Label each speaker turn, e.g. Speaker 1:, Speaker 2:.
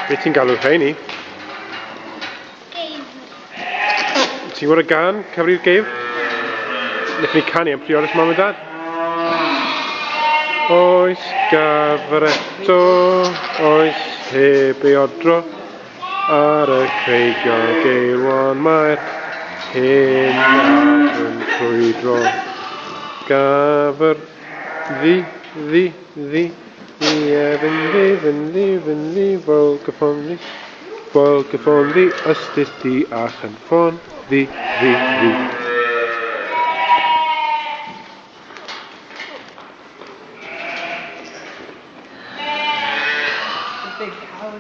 Speaker 1: Be ti'n galw rheini? Ti'n gwybod y gan, Cyfri'r Geif? Nethon ni canu am prioris mam a dad. Oes gafr eto, oes heb ei odro, ar y creigiau geilwan mae'r hen af yn crwydro. Gafr ddi, fynd, bol gyffon ddi, ystis di a chynffon, ddi.
Speaker 2: Big cow.